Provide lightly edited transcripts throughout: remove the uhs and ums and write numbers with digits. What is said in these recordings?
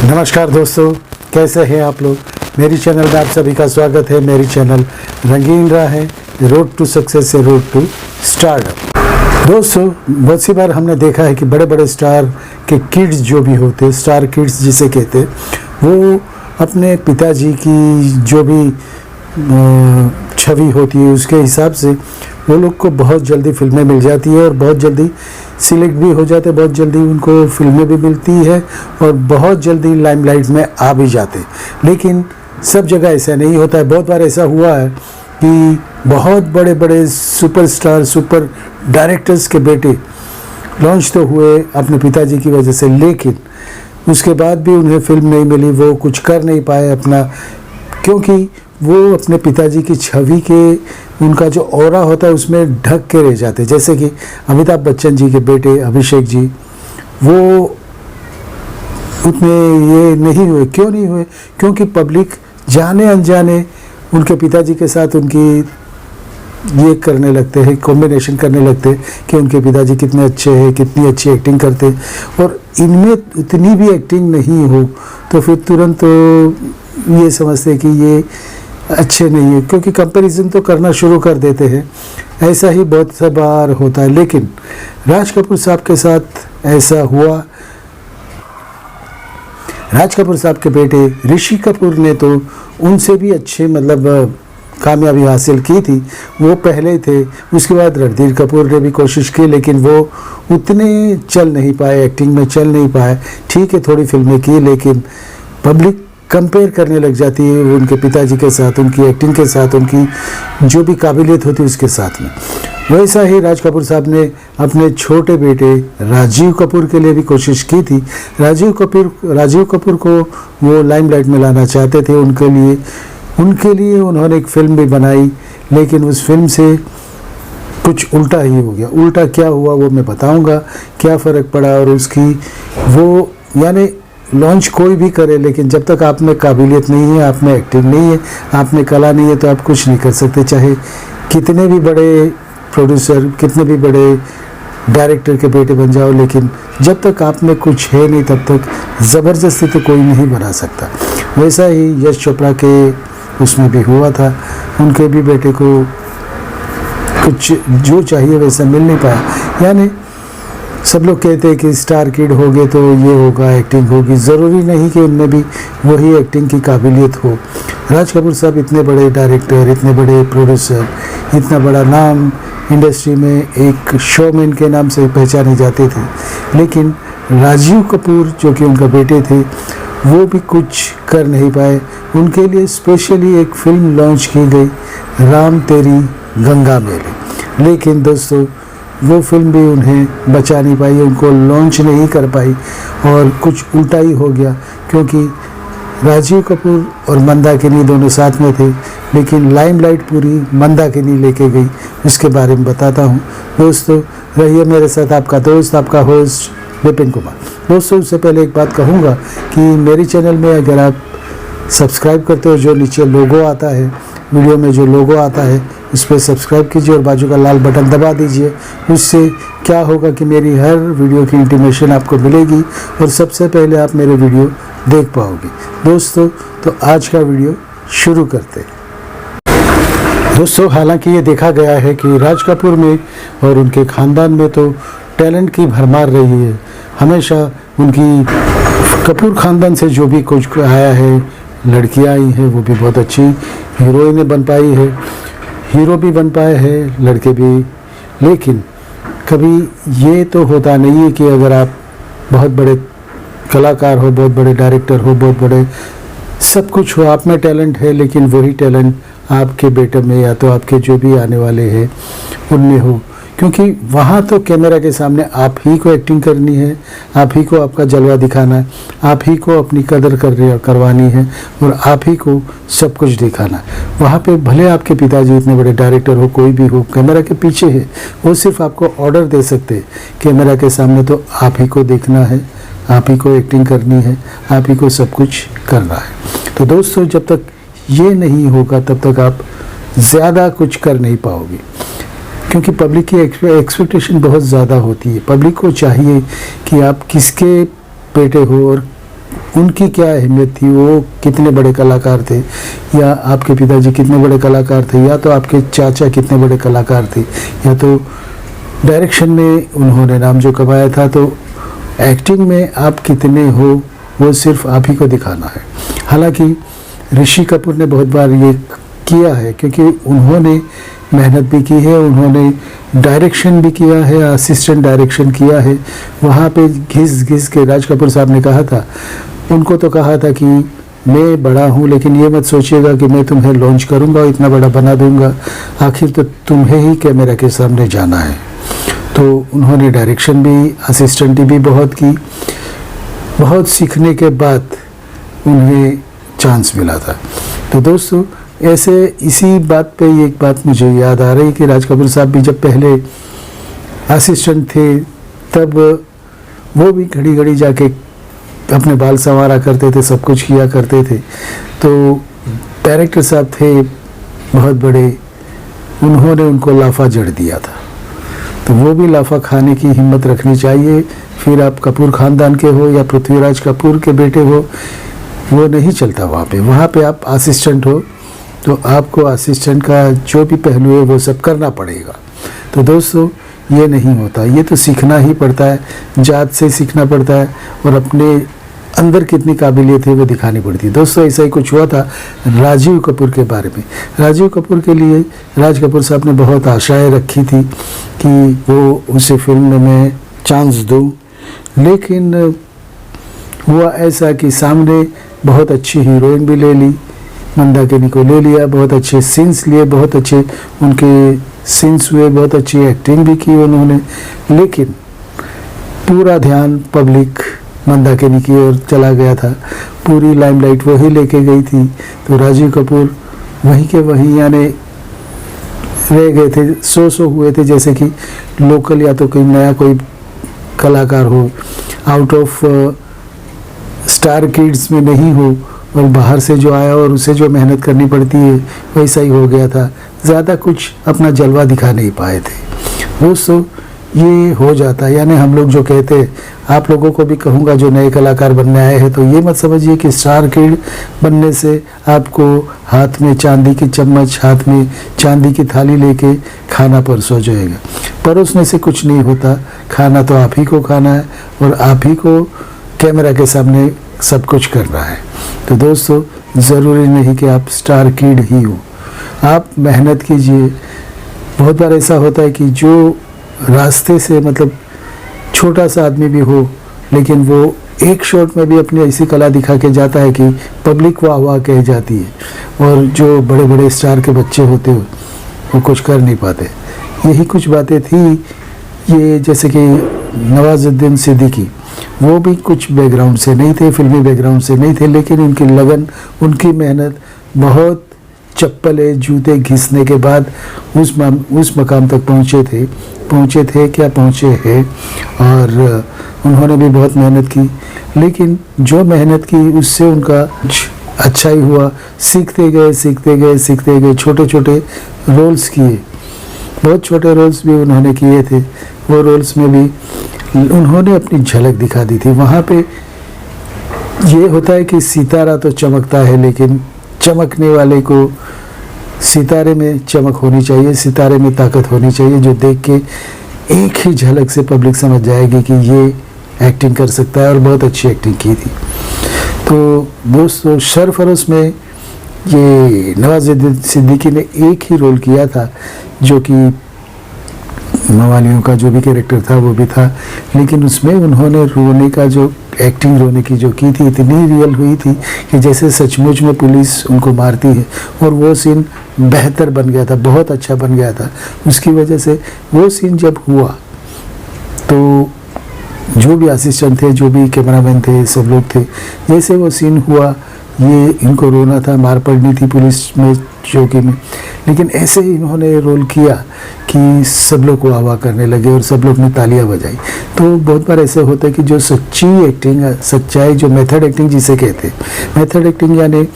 नमस्कार दोस्तों, कैसे हैं आप लोग। मेरी चैनल में आप सभी का स्वागत है। मेरी चैनल रंगीन राह है, रोड टू सक्सेस से रोड टू स्टारडम। दोस्तों, बहुत सी बार हमने देखा है कि बड़े बड़े स्टार के किड्स जो भी होते, स्टार किड्स जिसे कहते, वो अपने पिताजी की जो भी छवि होती है उसके हिसाब से वो लोग को बहुत जल्दी फिल्में मिल जाती है और बहुत जल्दी सिलेक्ट भी हो जाते, बहुत जल्दी उनको फिल्में भी मिलती है और बहुत जल्दी लाइमलाइट में आ भी जाते। लेकिन सब जगह ऐसा नहीं होता है। बहुत बार ऐसा हुआ है कि बहुत बड़े बड़े सुपरस्टार, सुपर डायरेक्टर्स के बेटे लॉन्च तो हुए अपने पिताजी की वजह से, लेकिन उसके बाद भी उन्हें फिल्म नहीं मिली, वो कुछ कर नहीं पाए अपना, क्योंकि वो अपने पिताजी की छवि के, उनका जो ऑरा होता है उसमें ढक के रह जाते। जैसे कि अमिताभ बच्चन जी के बेटे अभिषेक जी, वो उतने ये नहीं हुए। क्यों नहीं हुए? क्योंकि पब्लिक जाने अनजाने उनके पिताजी के साथ उनकी ये करने लगते हैं, कॉम्बिनेशन करने लगते हैं कि उनके पिताजी कितने अच्छे हैं, कितनी अच्छी एक्टिंग करते, और इनमें उतनी भी एक्टिंग नहीं हो तो फिर तुरंत तो ये समझते कि ये अच्छे नहीं है, क्योंकि कंपैरिजन तो करना शुरू कर देते हैं। ऐसा ही बहुत सा बार होता है, लेकिन राज कपूर साहब के साथ ऐसा हुआ। राज कपूर साहब के बेटे ऋषि कपूर ने तो उनसे भी अच्छे कामयाबी हासिल की थी, वो पहले थे। उसके बाद रणधीर कपूर ने भी कोशिश की, लेकिन वो उतने चल नहीं पाए, एक्टिंग में चल नहीं पाए। ठीक है, थोड़ी फिल्में की, लेकिन पब्लिक कंपेयर करने लग जाती है उनके पिताजी के साथ, उनकी एक्टिंग के साथ, उनकी जो भी काबिलियत होती है उसके साथ में। वैसा ही राज कपूर साहब ने अपने छोटे बेटे राजीव कपूर के लिए भी कोशिश की थी। राजीव कपूर को वो लाइमलाइट में लाना चाहते थे। उनके लिए उन्होंने एक फिल्म भी बनाई, लेकिन उस फिल्म से कुछ उल्टा ही हो गया। उल्टा क्या हुआ वो मैं बताऊंगा, क्या फ़र्क पड़ा। और उसकी वो यानी लॉन्च कोई भी करे, लेकिन जब तक आप में काबिलियत नहीं है, आप में एक्टिंग नहीं है, आप में कला नहीं है, तो आप कुछ नहीं कर सकते। चाहे कितने भी बड़े प्रोड्यूसर, कितने भी बड़े डायरेक्टर के बेटे बन जाओ, लेकिन जब तक आप में कुछ है नहीं, तब तक ज़बरदस्ती तो कोई नहीं बना सकता। वैसा ही यश चोपड़ा के उसमें भी हुआ था। उनके भी बेटे को कुछ जो चाहिए वैसा मिल नहीं पाया। यानी सब लोग कहते हैं कि स्टार किड हो गए तो ये होगा, एक्टिंग होगी। ज़रूरी नहीं कि उनमें भी वही एक्टिंग की काबिलियत हो। राज कपूर साहब इतने बड़े डायरेक्टर, इतने बड़े प्रोड्यूसर, इतना बड़ा नाम इंडस्ट्री में एक शोमैन के नाम से पहचाने जाते थे, लेकिन राजीव कपूर जो कि उनका बेटे थे, वो भी कुछ कर नहीं पाए। उनके लिए स्पेशली एक फिल्म लॉन्च की गई, राम तेरी गंगा मेली, लेकिन दोस्तों वो फिल्म भी उन्हें बचा नहीं पाई, उनको लॉन्च नहीं कर पाई और कुछ उल्टा ही हो गया। क्योंकि राजीव कपूर और मंदाकिनी दोनों साथ में थे, लेकिन लाइमलाइट पूरी मंदाकिनी लेके गई। उसके बारे में बताता हूँ। दोस्तों, रहिए मेरे साथ, आपका दोस्त, आपका होस्ट विपिन कुमार। दोस्तों, उससे पहले एक बात कहूँगा कि मेरी चैनल में अगर आप सब्सक्राइब करते हो, जो नीचे लोगो आता है, वीडियो में जो लोगो आता है, उस पर सब्सक्राइब कीजिए और बाजू का लाल बटन दबा दीजिए। उससे क्या होगा कि मेरी हर वीडियो की इंटीमेशन आपको मिलेगी और सबसे पहले आप मेरे वीडियो देख पाओगे। दोस्तों, तो आज का वीडियो शुरू करते हैं। दोस्तों, हालांकि ये देखा गया है कि राज कपूर में और उनके ख़ानदान में तो टैलेंट की भरमार रही है। हमेशा उनकी कपूर ख़ानदान से जो भी कुछ आया है, लड़कियां आई हैं, वो भी बहुत अच्छी हीरोइनें बन पाई है, हीरो भी बन पाए हैं, लड़के भी। लेकिन कभी ये तो होता नहीं है कि अगर आप बहुत बड़े कलाकार हो, बहुत बड़े डायरेक्टर हो, बहुत बड़े सब कुछ हो, आप में टैलेंट है, लेकिन वही टैलेंट आपके बेटे में या तो आपके जो भी आने वाले हैं उनमें हो। क्योंकि वहाँ तो कैमरा के सामने आप ही को एक्टिंग करनी है, आप ही को आपका जलवा दिखाना है, आप ही को अपनी कदर करवानी है और आप ही को सब कुछ दिखाना है। वहाँ पे भले आपके पिताजी इतने बड़े डायरेक्टर हो, कोई भी हो, कैमरा के पीछे है, वो सिर्फ आपको ऑर्डर दे सकते हैं। कैमरा के सामने तो आप ही को देखना है, आप ही को एक्टिंग करनी है, आप ही को सब कुछ करना है। तो दोस्तों, जब तक ये नहीं होगा तब तक आप ज़्यादा कुछ कर नहीं पाओगे, क्योंकि पब्लिक की एक्सपेक्टेशन बहुत ज़्यादा होती है। पब्लिक को चाहिए कि आप किसके बेटे हो और उनकी क्या अहमियत थी, वो कितने बड़े कलाकार थे, या आपके पिताजी कितने बड़े कलाकार थे, या तो आपके चाचा कितने बड़े कलाकार थे, या तो डायरेक्शन में उन्होंने नाम जो कमाया था, तो एक्टिंग में आप कितने हो वो सिर्फ आप ही को दिखाना है। हालांकि ऋषि कपूर ने बहुत बार ये किया है, क्योंकि उन्होंने मेहनत भी की है, उन्होंने डायरेक्शन भी किया है, असिस्टेंट डायरेक्शन किया है। वहाँ पे घिस घिस के राज कपूर साहब ने कहा था, उनको तो कहा था कि मैं बड़ा हूँ, लेकिन ये मत सोचिएगा कि मैं तुम्हें लॉन्च करूँगा, इतना बड़ा बना दूँगा, आखिर तो तुम्हें ही कैमरा के सामने जाना है। तो उन्होंने डायरेक्शन भी, असिस्टेंट भी बहुत की। बहुत सीखने के बाद उन्हें चांस मिला था। तो दोस्तों ऐसे इसी बात पे एक बात मुझे याद आ रही कि राज कपूर साहब भी जब पहले असिस्टेंट थे, तब वो भी घड़ी घड़ी जाके अपने बाल संवारा करते थे, सब कुछ किया करते थे। तो डायरेक्टर साहब थे बहुत बड़े, उन्होंने उनको लाफा जड़ दिया था। तो वो भी लाफा खाने की हिम्मत रखनी चाहिए। फिर आप कपूर ख़ानदान के हो या पृथ्वीराज कपूर के बेटे हो, वो नहीं चलता वहाँ पे आप असिस्टेंट हो, तो आपको असिस्टेंट का जो भी पहलू है वो सब करना पड़ेगा। तो दोस्तों ये नहीं होता, ये तो सीखना ही पड़ता है, जात से सीखना पड़ता है, और अपने अंदर कितनी काबिलियत है वो दिखानी पड़ती है। दोस्तों ऐसा ही कुछ हुआ था राजीव कपूर के बारे में। राजीव कपूर के लिए राज कपूर साहब ने बहुत आशाएं रखी थी कि वो उसे फिल्म में चांस दूं, लेकिन हुआ ऐसा कि सामने बहुत अच्छी हीरोइन भी ले ली, मंदाकिनी को ले लिया, बहुत अच्छे सीन्स लिए, बहुत अच्छे उनके सीन्स हुए, बहुत अच्छी एक्टिंग भी की उन्होंने, लेकिन पूरा ध्यान पब्लिक मंदाकिनी की ओर चला गया था, पूरी लाइमलाइट वही लेके गई थी। तो राजीव कपूर वहीं के वहीं यानी रह गए थे, सो हुए थे जैसे कि लोकल या तो कोई नया कोई कलाकार हो, आउट ऑफ स्टार किड्स में नहीं हो, और बाहर से जो आया और उसे जो मेहनत करनी पड़ती है वैसा ही हो गया था, ज़्यादा कुछ अपना जलवा दिखा नहीं पाए थे। दोस्तों ये हो जाता है, यानी हम लोग जो कहते हैं, आप लोगों को भी कहूँगा जो नए कलाकार बनने आए हैं, तो ये मत समझिए कि स्टार किड बनने से आपको हाथ में चांदी की चम्मच, हाथ में चांदी की थाली लेके खाना परोसा जाएगा। परोसने से कुछ नहीं होता, खाना तो आप ही को खाना है, और आप ही को कैमरा के सामने सब कुछ करना है। तो दोस्तों ज़रूरी नहीं कि आप स्टार किड ही हो, आप मेहनत कीजिए। बहुत बार ऐसा होता है कि जो रास्ते से मतलब छोटा सा आदमी भी हो, लेकिन वो एक शॉट में भी अपनी ऐसी कला दिखा के जाता है कि पब्लिक वाह वाह कह जाती है, और जो बड़े बड़े स्टार के बच्चे होते हो वो कुछ कर नहीं पाते। यही कुछ बातें थी ये, जैसे कि नवाजुद्दीन सिद्दीकी, वो भी कुछ बैकग्राउंड से नहीं थे, फिल्मी बैकग्राउंड से नहीं थे, लेकिन उनकी लगन, उनकी मेहनत, बहुत चप्पलें जूते घिसने के बाद उस मकाम तक पहुँचे थे क्या पहुँचे हैं। और उन्होंने भी बहुत मेहनत की, लेकिन जो मेहनत की उससे उनका अच्छा ही हुआ। सीखते गए, छोटे छोटे रोल्स किए, बहुत छोटे रोल्स भी उन्होंने किए थे। वो रोल्स में भी उन्होंने अपनी झलक दिखा दी थी। वहाँ पे ये होता है कि सितारा तो चमकता है, लेकिन चमकने वाले को सितारे में चमक होनी चाहिए, सितारे में ताकत होनी चाहिए, जो देख के एक ही झलक से पब्लिक समझ जाएगी कि ये एक्टिंग कर सकता है, और बहुत अच्छी एक्टिंग की थी। तो दोस्तों सरफरोश में ये नवाजुद्दीन सिद्दीकी ने एक ही रोल किया था, जो कि मवालियों का जो भी कैरेक्टर था वो भी था, लेकिन उसमें उन्होंने रोने का जो एक्टिंग रोने की जो की थी, इतनी रियल हुई थी कि जैसे सचमुच में पुलिस उनको मारती है, और वो सीन बेहतर बन गया था, बहुत अच्छा बन गया था। उसकी वजह से वो सीन जब हुआ तो जो भी असिस्टेंट थे, जो भी कैमरामैन थे, सब लोग थे, जैसे वो सीन हुआ, ये इनको रोना था, मार पड़नी थी पुलिस में चौकी में, लेकिन ऐसे ही इन्होंने रोल किया कि सब लोग को वाह करने लगे और सब लोग ने तालियां बजाई। तो बहुत बार ऐसे होता है कि जो सच्ची एक्टिंग, सच्चाई, जो मेथड एक्टिंग जिसे कहते हैं, मेथड एक्टिंग यानी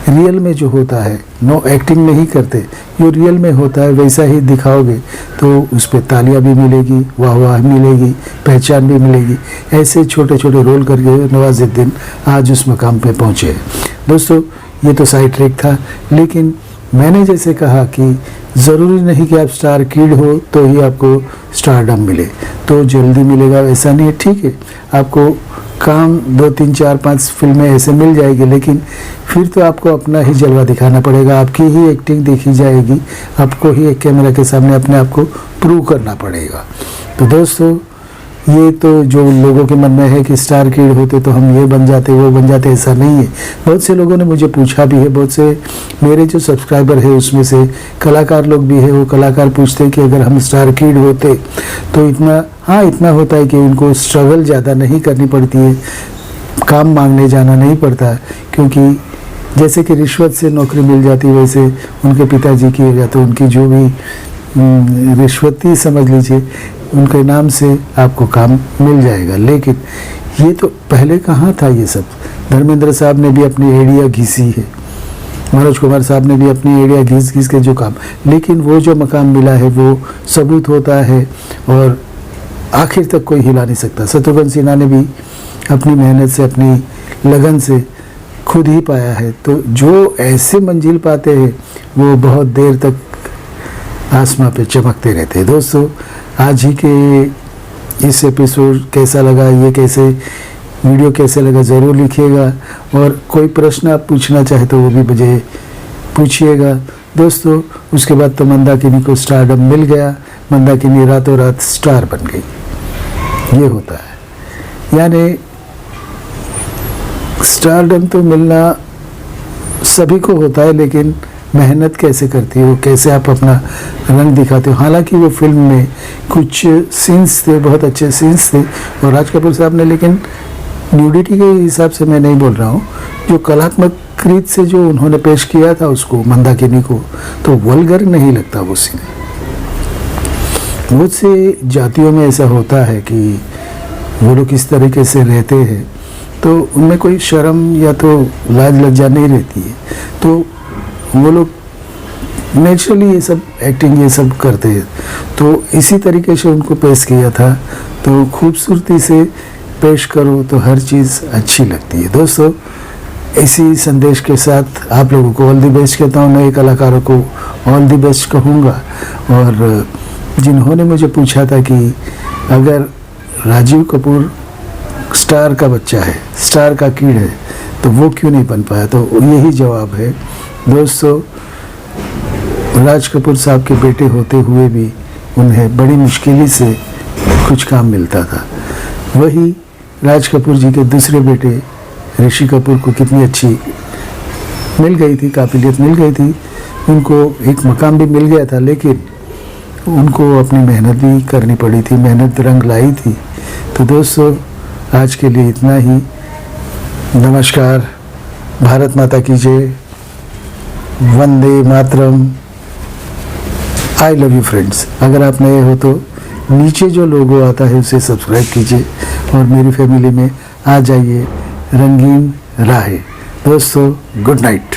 रियल में जो होता है, नो एक्टिंग नहीं करते, जो रियल में होता है वैसा ही दिखाओगे तो उस पर तालियां भी मिलेगी, वाह मिलेगी, पहचान भी मिलेगी। ऐसे छोटे छोटे रोल करके नवाजुद्दीन आज उस मकाम पे पहुँचे। दोस्तों ये तो साइड ट्रैक था, लेकिन मैंने जैसे कहा कि ज़रूरी नहीं कि आप स्टार किड हो तो ही आपको स्टारडम मिले, तो जल्दी मिलेगा वैसा नहीं है। ठीक है, आपको काम 2 3 4 5 फिल्में ऐसे मिल जाएगी, लेकिन फिर तो आपको अपना ही जलवा दिखाना पड़ेगा, आपकी ही एक्टिंग देखी जाएगी, आपको ही एक कैमरा के सामने अपने आप को प्रूव करना पड़ेगा। तो दोस्तों ये तो जो लोगों के मन में है कि स्टार किड होते तो हम ये बन जाते वो बन जाते, ऐसा नहीं है। बहुत से लोगों ने मुझे पूछा भी है, बहुत से मेरे जो सब्सक्राइबर है उसमें से कलाकार लोग भी है, वो कलाकार पूछते हैं कि अगर हम स्टार किड होते तो इतना होता है कि उनको स्ट्रगल ज़्यादा नहीं करनी पड़ती है, काम मांगने जाना नहीं पड़ता, क्योंकि जैसे कि रिश्वत से नौकरी मिल जाती वैसे उनके पिताजी की या तो उनकी जो भी रिश्वती समझ लीजिए उनके नाम से आपको काम मिल जाएगा। लेकिन ये तो पहले कहाँ था ये सब। धर्मेंद्र साहब ने भी अपनी एड़िया घिसी है, मनोज कुमार साहब ने भी अपनी एड़िया घिस के जो काम, लेकिन वो जो मकाम मिला है वो सबूत होता है और आखिर तक कोई हिला नहीं सकता। शत्रुघ्न सिन्हा ने भी अपनी मेहनत से, अपनी लगन से खुद ही पाया है। तो जो ऐसे मंजिल पाते हैं वो बहुत देर तक आसमां पे चमकते रहते हैं। दोस्तों आज ही के इस एपिसोड कैसा लगा, ये कैसे वीडियो कैसे लगा ज़रूर लिखिएगा, और कोई प्रश्न आप पूछना चाहे तो वो भी मुझे पूछिएगा। दोस्तोउसके बाद तो मंदाकिनी को स्टारडम मिल गया, मंदाकिनी रातों रात स्टार बन गई। ये होता है, यानी स्टारडम तो मिलना सभी को होता है, लेकिन मेहनत कैसे करती हो, कैसे आप अपना रंग दिखाते हो। हालांकि वो फिल्म में कुछ सीन्स थे, बहुत अच्छे सीन्स थे, और राज कपूर साहब ने, लेकिन न्यूडिटी के हिसाब से मैं नहीं बोल रहा हूँ, जो कलात्मक रीत से जो उन्होंने पेश किया था उसको, मंदाकिनी को, तो वल्गर नहीं लगता वो सीन। बहुत से जातियों में ऐसा होता है कि वो लोग इस तरीके से रहते हैं तो उनमें कोई शर्म या तो लाज लज्जा नहीं रहती है, तो वो लोग नेचुरली ये सब एक्टिंग ये सब करते हैं। तो इसी तरीके से उनको पेश किया था, तो खूबसूरती से पेश करो तो हर चीज़ अच्छी लगती है। दोस्तों इसी संदेश के साथ आप लोगों को ऑल द बेस्ट कहता हूँ, नए कलाकारों को ऑल द बेस्ट कहूँगा। और जिन्होंने मुझे पूछा था कि अगर राजीव कपूर स्टार का बच्चा है, स्टार का कीड़ है, तो वो क्यों नहीं बन पाया, तो यही जवाब है। दोस्तों राज कपूर साहब के बेटे होते हुए भी उन्हें बड़ी मुश्किल से कुछ काम मिलता था। वही राज कपूर जी के दूसरे बेटे ऋषि कपूर को कितनी अच्छी मिल गई थी, काबिलियत मिल गई थी, उनको एक मकाम भी मिल गया था, लेकिन उनको अपनी मेहनत भी करनी पड़ी थी, मेहनत रंग लाई थी। तो दोस्तों आज के लिए इतना ही। नमस्कार, भारत माता की जय, Vande Mataram, I love you friends. अगर आप नए हो तो नीचे जो लोगो आता है उसे सब्सक्राइब कीजिए और मेरी फैमिली में आ जाइए। रंगीन राहें। दोस्तों गुड नाइट।